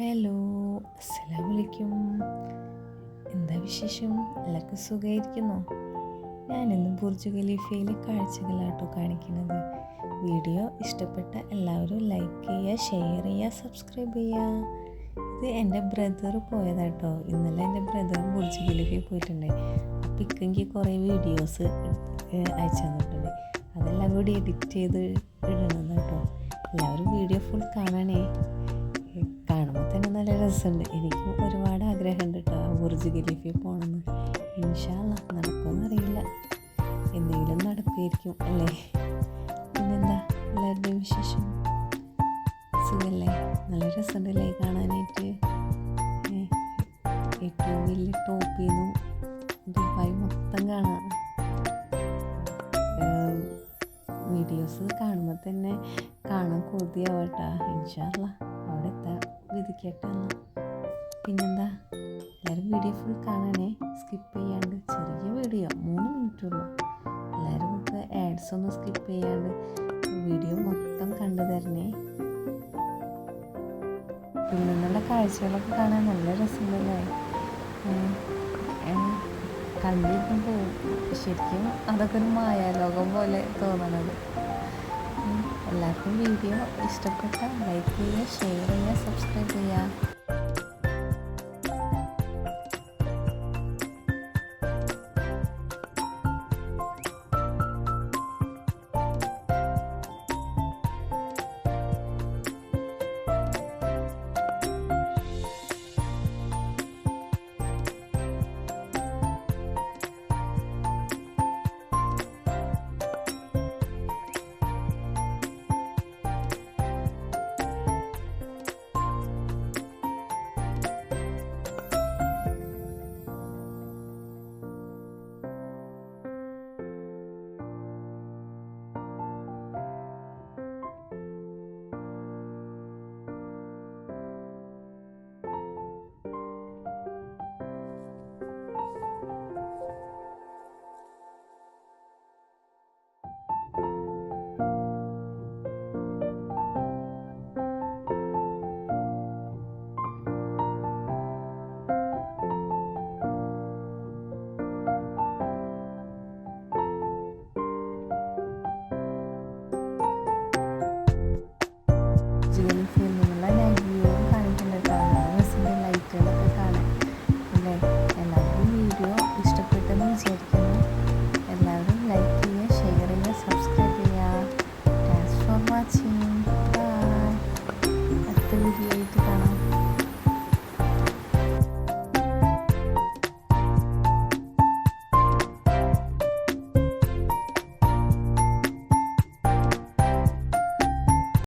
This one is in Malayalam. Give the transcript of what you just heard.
ഹലോ, അസ്സലാമലൈക്കും. എന്താ വിശേഷം? എല്ലാവർക്കും സുഖമായിരിക്കുന്നോ? ഞാനിന്ന് ബുർജ് ഖലീഫയിലെ കാഴ്ചകളാട്ടോ കാണിക്കുന്നത്. വീഡിയോ ഇഷ്ടപ്പെട്ട എല്ലാവരും ലൈക്ക് ചെയ്യുക, ഷെയർ ചെയ്യുക, സബ്സ്ക്രൈബ് ചെയ്യുക. ഇത് എൻ്റെ ബ്രദർ പോയതാട്ടോ. ഇന്നലെ എൻ്റെ ബ്രദർ ബുർജ് ഖലീഫയിൽ പോയിട്ടുണ്ട്. അപ്പോൾ എനിക്ക് കുറേ വീഡിയോസ് അയച്ചു തന്നിട്ടുണ്ട്. അതെല്ലാം കൂടി എഡിറ്റ് ചെയ്ത് ഇടണം കേട്ടോ. എല്ലാവരും വീഡിയോ ഫുൾ കാണണേ. കാണുമ്പോൾ തന്നെ നല്ല രസമുണ്ട്. എനിക്ക് ഒരുപാട് ആഗ്രഹമുണ്ട് കേട്ടോ ബുർജ് ഖലീഫയിൽ പോകണമെന്ന്. ഇൻഷാ അല്ലാഹ് നടക്കുമെന്നറിയില്ല, എന്തെങ്കിലും നടക്കുമായിരിക്കും അല്ലേ. പിന്നെന്താ എല്ലാവരുടെയും വിശേഷം? സുഖമല്ലേ? നല്ല രസമുണ്ടല്ലേ കാണാനായിട്ട്. ഏറ്റവും വലിയ ടോപ്പിൽ നിന്നും ദുബായ് മൊത്തം കാണാം. വീഡിയോസ് കാണുമ്പോൾ തന്നെ കാണാൻ കൊതിയാവട്ടാ. ഇൻഷാ അല്ലാഹ് അവിടെ എത്താൻ വിധിക്കട്ടെ. പിന്നെന്താ, എല്ലാവരും വീഡിയോ ഫുൾ കാണണേ, സ്കിപ്പ് ചെയ്യാണ്ട്. ചെറിയ വീഡിയോ 3 മിനിറ്റുള്ളൂ. എല്ലാവരും ഇപ്പോൾ ആഡ്സ് ഒന്നും സ്കിപ്പ് ചെയ്യാണ്ട് വീഡിയോ മൊത്തം കണ്ടു തരണേ. ഇതിൽ നിന്നുള്ള കാഴ്ചകളൊക്കെ കാണാൻ നല്ല രസമുണ്ടല്ലേ. കണ്ടിരിക്കുമ്പോൾ ശരിക്കും അതൊക്കെ ഒരു മായാലോകം പോലെ തോന്നണത്. എല്ലാവർക്കും വീഡിയോ ഇഷ്ടപ്പെട്ട ലൈക്ക് ചെയ്യുക, ഷെയർ ചെയ്യുക, സബ്സ്ക്രൈബ്